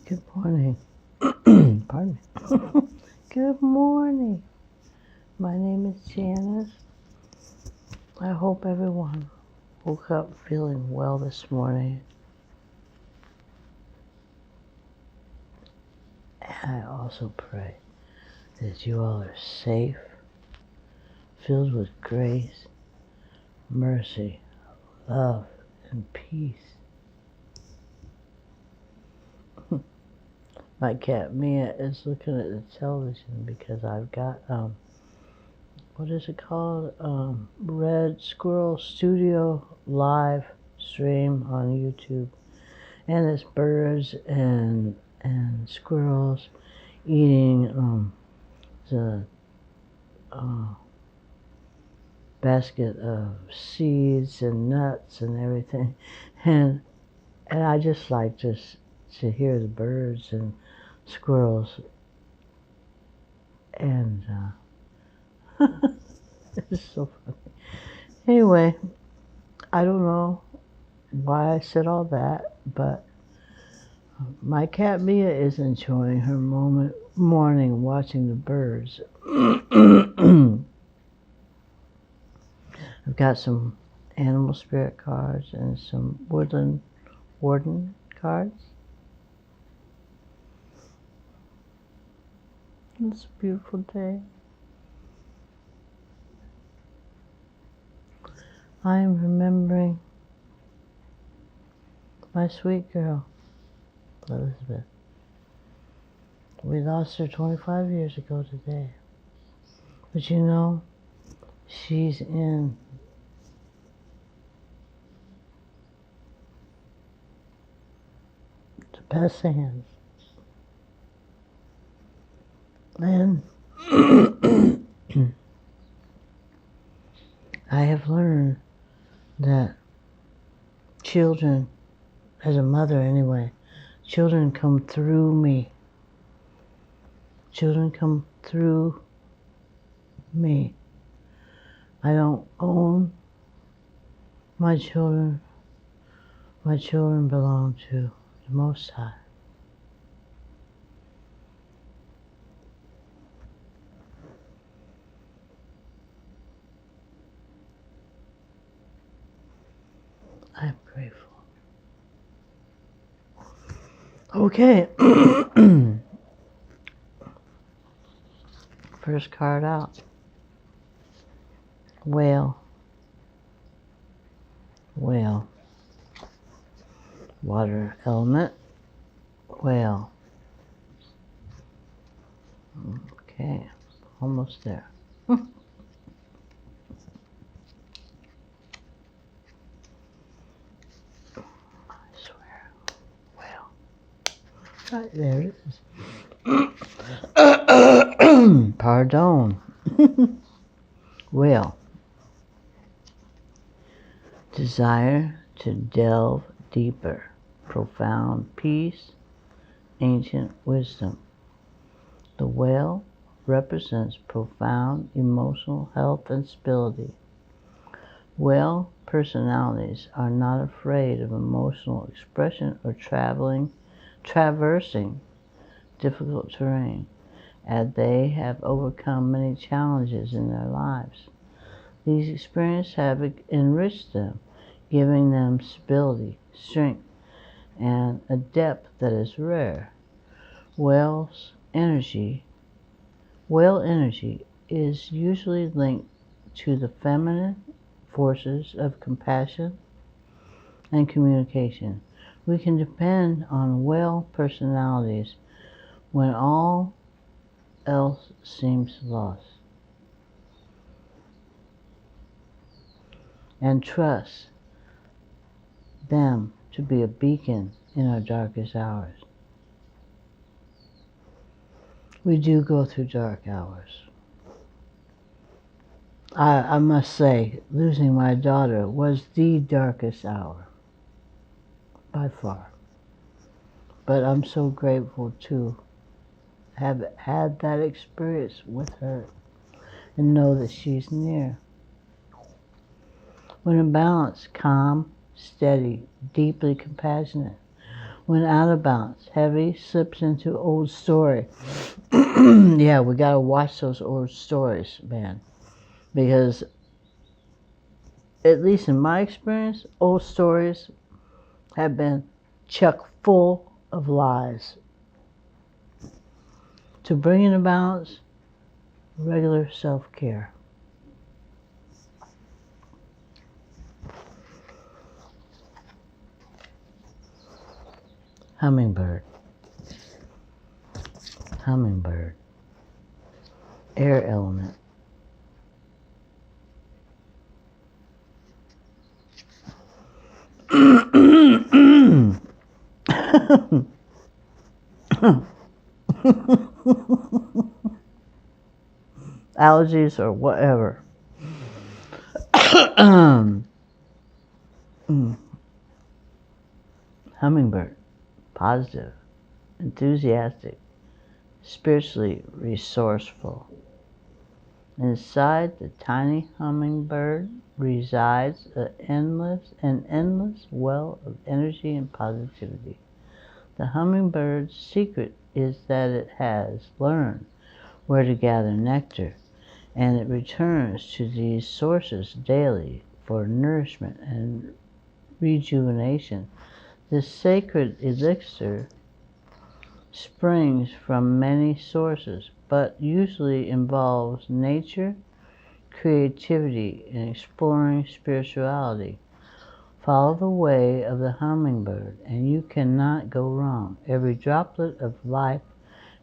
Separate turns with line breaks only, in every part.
Good morning. Pardon me. Good morning. My name is Janice. I hope everyone woke up feeling well this morning. And I also pray that you all are safe, filled with grace, mercy, love, and peace. My cat Mia is looking at the television because I've got, what is it called? Red Squirrel Studio live stream on YouTube. And it's birds and squirrels eating the basket of seeds and nuts and everything. And I just like to hear the birds and squirrels. And it's so funny. Anyway, I don't know why I said all that, but my cat Mia is enjoying her morning watching the birds. I've got some animal spirit cards and some woodland warden cards. It's a beautiful day. I am remembering my sweet girl, Elizabeth. We lost her 25 years ago today. But you know, she's in the best hands. And I have learned that children, as a mother anyway, children come through me. Children come through me. I don't own my children. My children belong to the Most High. I'm grateful. Okay. First card out. Whale. Whale. Water element. Whale. Okay. Almost there. I swear. Whale. Right, there it is. Pardon. Whale. Desire to delve deeper, profound peace, ancient wisdom. The whale represents profound emotional health and stability. Whale personalities are not afraid of emotional expression or traversing difficult terrain, as they have overcome many challenges in their lives. These experiences have enriched them, giving them stability, strength, and a depth that is rare. Whale energy is usually linked to the feminine forces of compassion and communication. We can depend on whale personalities when all else seems lost, and trust them to be a beacon in our darkest hours. We do go through dark hours. I must say, losing my daughter was the darkest hour, by far. But I'm so grateful to have had that experience with her and know that she's near. When in balance, calm, steady, deeply compassionate, When out of balance, heavy slips into old story. Yeah, we gotta watch those old stories, man. Because, at least in my experience, old stories have been chock full of lies. To bring into balance, regular self-care. Hummingbird. Hummingbird. Air element. Allergies or whatever. Hummingbird. Positive, enthusiastic, spiritually resourceful. Inside the tiny hummingbird resides an endless well of energy and positivity. The hummingbird's secret is that it has learned where to gather nectar, and it returns to these sources daily for nourishment and rejuvenation. This sacred elixir springs from many sources, but usually involves nature, creativity, and exploring spirituality. Follow the way of the hummingbird, and you cannot go wrong. Every droplet of life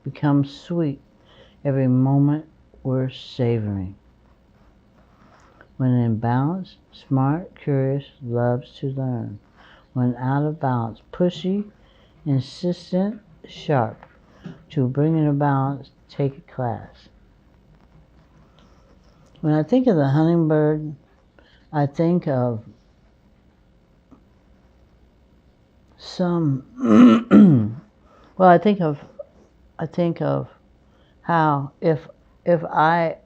becomes sweet, every moment worth savoring. When in balance, smart, curious, loves to learn. When out of balance, pushy, insistent, sharp. To bring in a balance, take a class. When I think of the hummingbird, I think of well, I think of how if I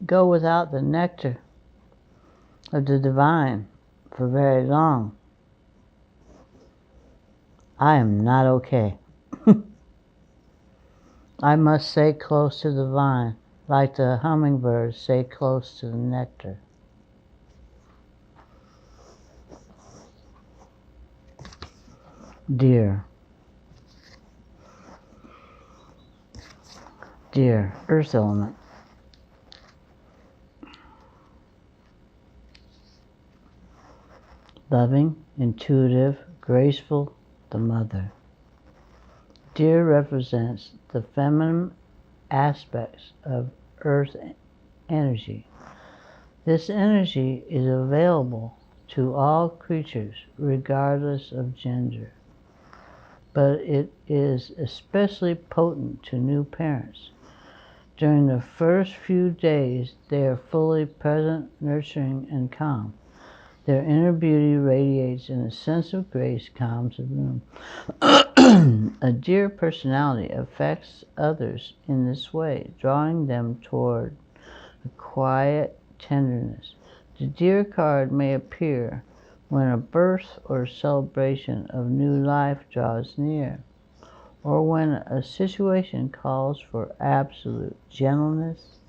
go without the nectar of the divine for very long, I am not okay. I must stay close to the vine, like the hummingbird stay close to the nectar. Deer. Deer, earth element. Loving, intuitive, graceful, the mother. Deer represents the feminine aspects of earth energy. This energy is available to all creatures regardless of gender, but it is especially potent to new parents. During the first few days, they are fully present, nurturing, and calm. Their inner beauty radiates, and a sense of grace calms the room. A deer personality affects others in this way, drawing them toward a quiet tenderness. The deer card may appear when a birth or celebration of new life draws near, or when a situation calls for absolute gentleness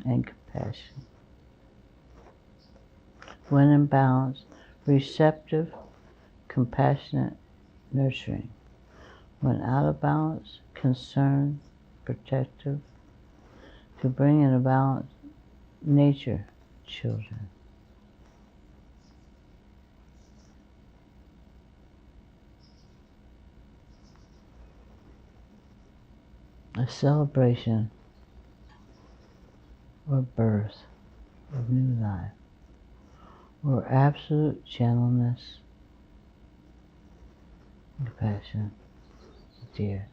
and compassion. When in balance, receptive, compassionate, nurturing. When out of balance, concerned, protective. To bring in a balance, nature, children. A celebration or birth of new life, or absolute gentleness, compassion, dear.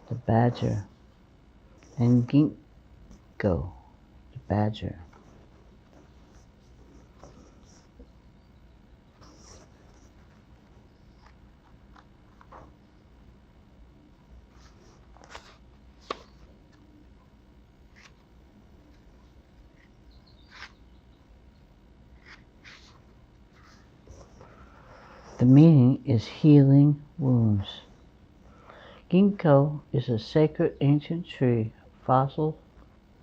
The badger and ginkgo, the badger. The meaning is healing wounds. Ginkgo is a sacred ancient tree. Fossil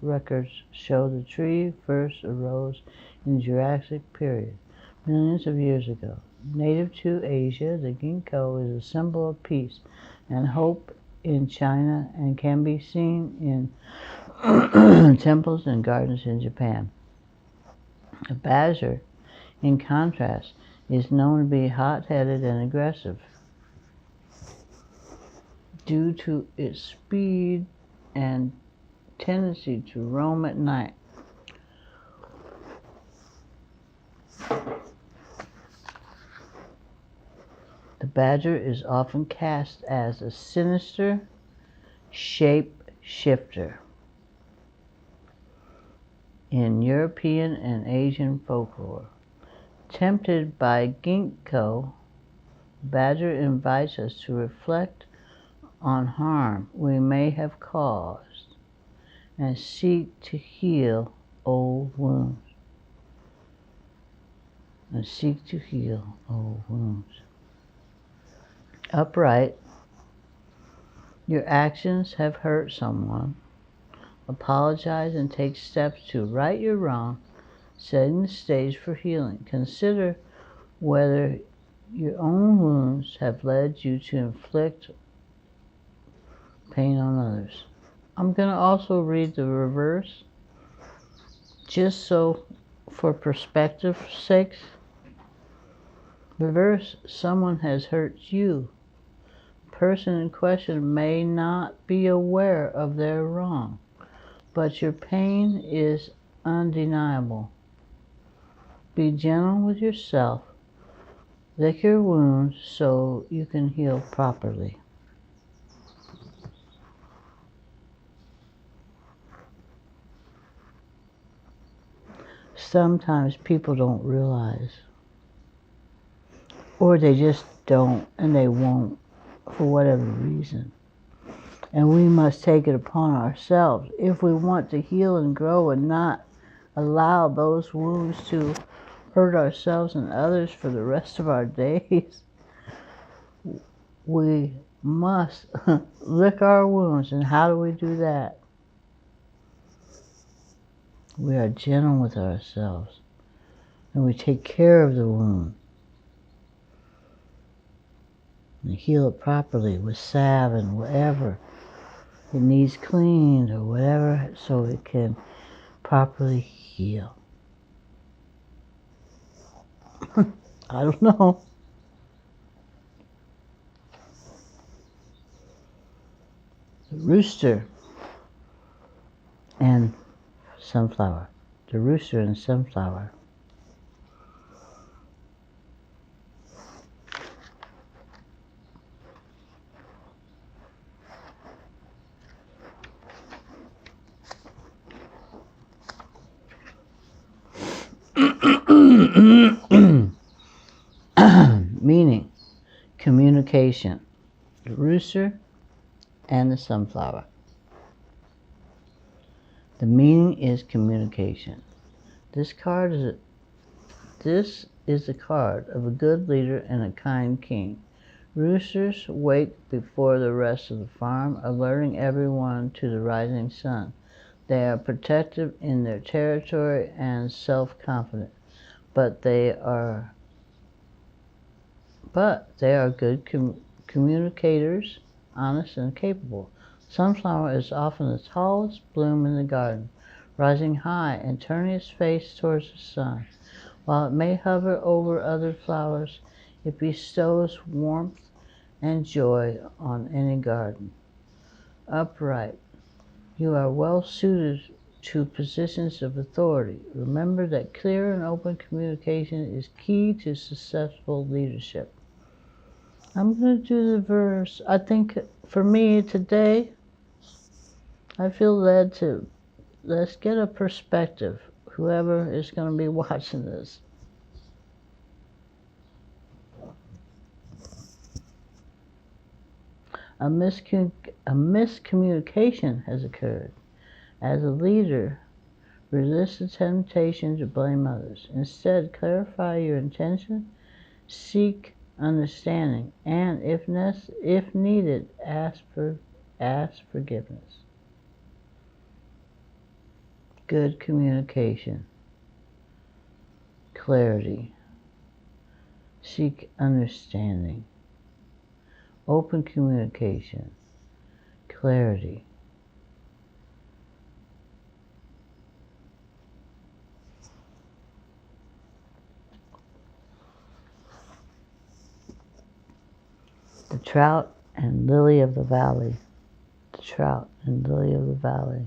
records show the tree first arose in the Jurassic period, millions of years ago. Native to Asia, the ginkgo is a symbol of peace and hope in China and can be seen in temples and gardens in Japan. The badger, in contrast, is known to be hot-headed and aggressive due to its speed and tendency to roam at night. The badger is often cast as a sinister shape-shifter in European and Asian folklore. Tempted by ginkgo, badger invites us to reflect on harm we may have caused and seek to heal old wounds. Upright, your actions have hurt someone. Apologize and take steps to right your wrong, setting the stage for healing. Consider whether your own wounds have led you to inflict pain on others. I'm going to also read the reverse, just so for perspective's sake. Reverse, someone has hurt you. The person in question may not be aware of their wrong, but your pain is undeniable. Be gentle with yourself. Lick your wounds so you can heal properly. Sometimes people don't realize, or they just don't, and they won't for whatever reason. And we must take it upon ourselves if we want to heal and grow and not allow those wounds to hurt ourselves and others for the rest of our days. We must lick our wounds. And how do we do that? We are gentle with ourselves and we take care of the wound and heal it properly with salve and whatever it needs cleaned or whatever, so it can properly heal. I don't know. The rooster and sunflower. The rooster and sunflower. Meaning, communication. The rooster and the sunflower. The meaning is communication. This is the card of a good leader and a kind king. Roosters wake before the rest of the farm, alerting everyone to the rising sun. They are protective in their territory and self-confident, but they are good communicators, honest and capable. Sunflower is often the tallest bloom in the garden, rising high and turning its face towards the sun. While it may hover over other flowers, it bestows warmth and joy on any garden. Upright, you are well suited to positions of authority. Remember that clear and open communication is key to successful leadership. I'm going to do the verse. I think for me today, I feel led to, let's get a perspective, whoever is going to be watching this. A miscommunication has occurred. As a leader, resist the temptation to blame others. Instead, clarify your intention, seek understanding, and if needed, ask forgiveness. Good communication, clarity, seek understanding. Open communication, clarity. The trout and lily of the valley. The trout and lily of the valley.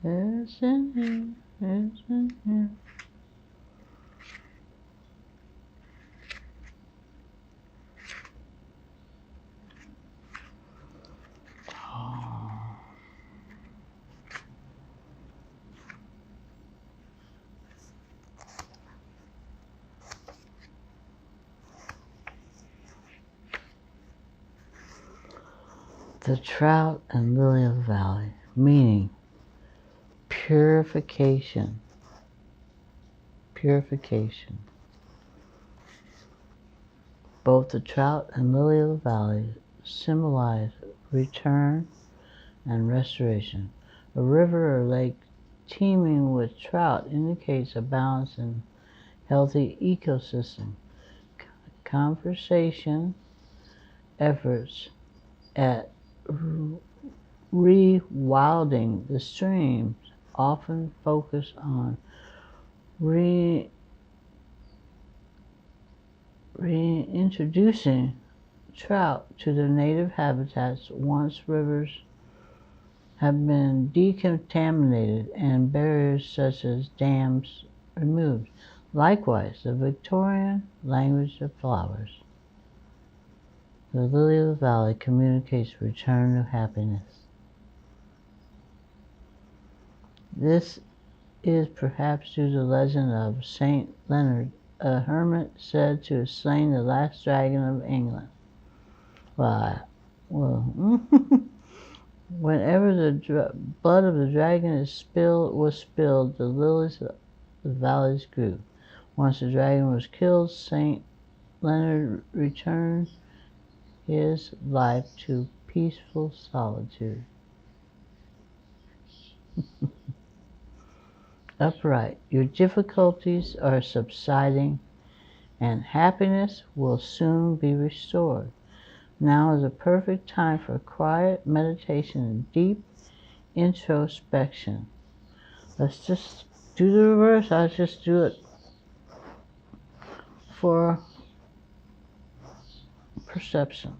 It's in here, it's in here. The trout and lily of the valley, meaning purification. Purification. Both the trout and lily of the valley symbolize return and restoration. A river or lake teeming with trout indicates a balanced and healthy ecosystem. Conservation efforts at rewilding the streams often focus on reintroducing trout to their native habitats once rivers have been decontaminated and barriers such as dams removed. Likewise, the Victorian language of flowers. The lily of the valley communicates return to happiness. This is perhaps due to the legend of Saint Leonard, a hermit said to have slain the last dragon of England. Whenever the blood of the dragon was spilled, the lilies of the valleys grew. Once the dragon was killed, Saint Leonard returned his life to peaceful solitude. Upright, your difficulties are subsiding and happiness will soon be restored. Now is a perfect time for quiet meditation and deep introspection. Let's just do the reverse. I'll just do it for perception.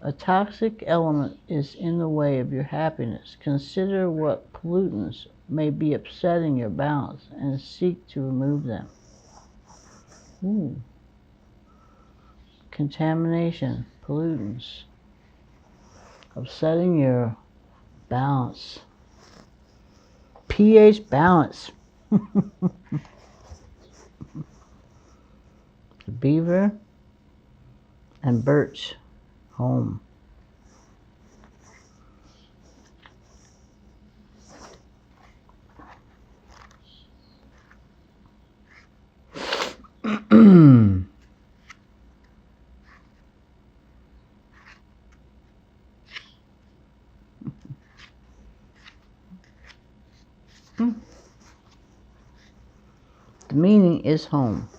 A toxic element is in the way of your happiness. Consider what pollutants may be upsetting your balance and seek to remove them. Contamination, pollutants, upsetting your balance. pH balance. The beaver and birch home. The meaning is home.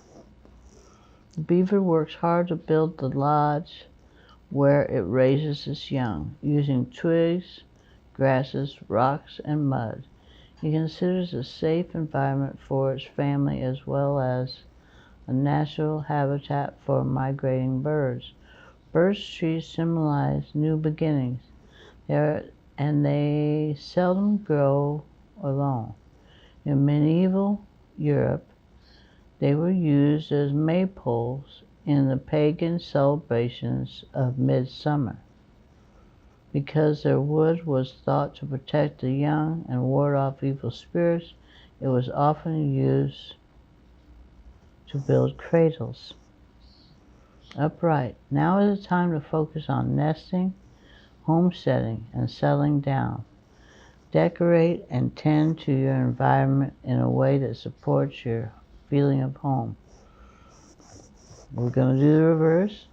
The beaver works hard to build the lodge where it raises its young, using twigs, grasses, rocks, and mud. He considers a safe environment for its family as well as a natural habitat for migrating birds. Birch trees symbolize new beginnings, and they seldom grow alone. In medieval Europe, they were used as maypoles in the pagan celebrations of midsummer. Because their wood was thought to protect the young and ward off evil spirits, it was often used to build cradles. Upright. Now is the time to focus on nesting, homesteading, and settling down. Decorate and tend to your environment in a way that supports your feeling of home. We're going to do the reverse.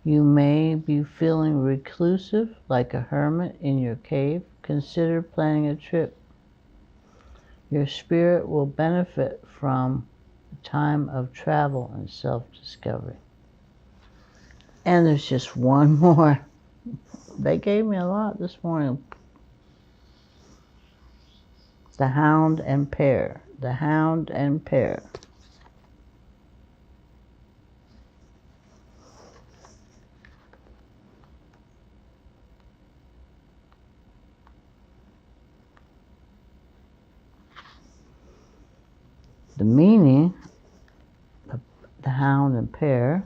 You may be feeling reclusive, like a hermit in your cave. Consider planning a trip. Your spirit will benefit from a time of travel and self-discovery. And there's just one more. They gave me a lot this morning. The Hound and Pear. The Hound and Pear. The meaning of the hound and pear,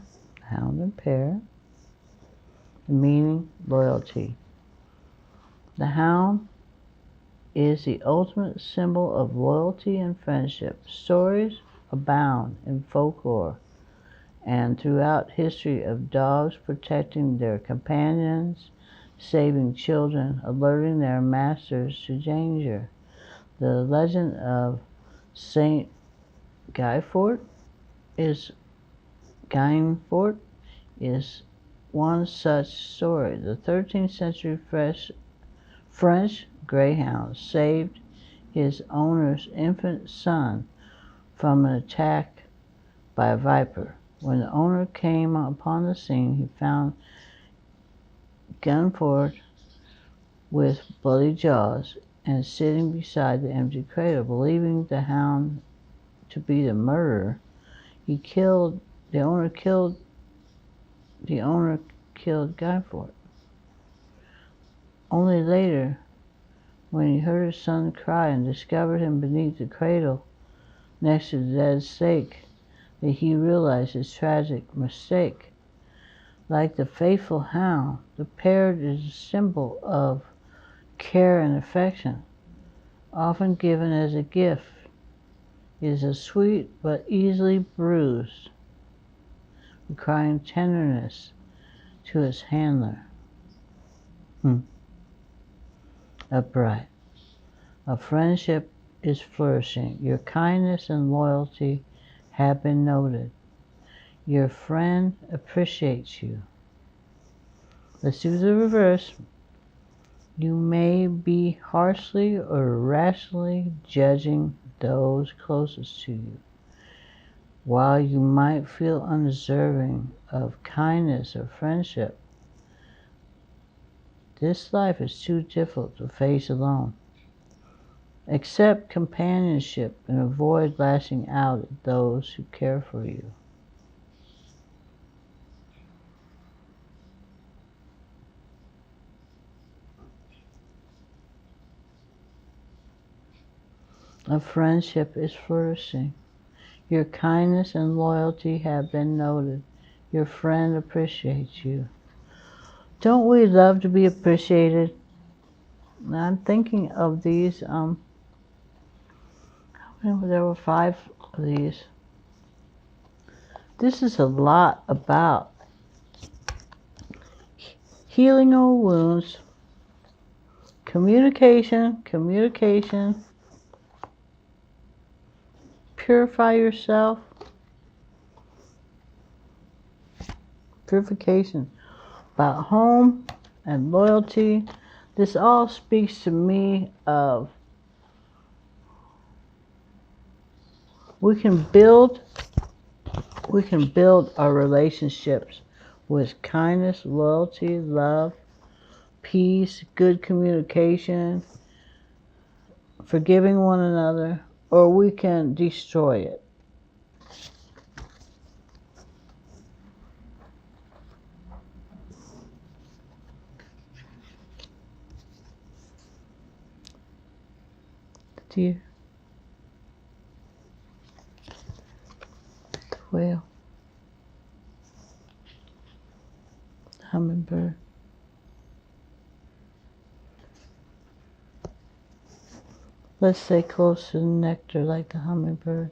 the meaning, loyalty. The hound is the ultimate symbol of loyalty and friendship. Stories abound in folklore and throughout history of dogs protecting their companions, saving children, alerting their masters to danger. The legend of Saint Guyfort is one such story. The 13th century French greyhound saved his owner's infant son from an attack by a viper. When the owner came upon the scene, he found Guyfort with bloody jaws and sitting beside the empty cradle. Believing the hound to be the murderer, the owner killed Guyfort. Only later, when he heard his son cry and discovered him beneath the cradle next to the dead snake, that he realized his tragic mistake. Like the faithful hound, the parrot is a symbol of care and affection, often given as a gift. It is a sweet but easily bruised, requiring tenderness to its handler. Upright. A friendship is flourishing. Your kindness and loyalty have been noted. Your friend appreciates you. Let's do the reverse. You may be harshly or irrationally judging those closest to you. While you might feel undeserving of kindness or friendship, this life is too difficult to face alone. Accept companionship and avoid lashing out at those who care for you. A friendship is flourishing. Your kindness and loyalty have been noted. Your friend appreciates you. Don't we love to be appreciated? Now I'm thinking of these, there were 5 of these. This is a lot about healing old wounds, communication, purify yourself, purification, about home and loyalty. This all speaks to me of we can build our relationships with kindness, loyalty, love, peace, good communication, forgiving one another, or we can destroy it. deer, the whale, the hummingbird. Let's stay close to the nectar like the hummingbird.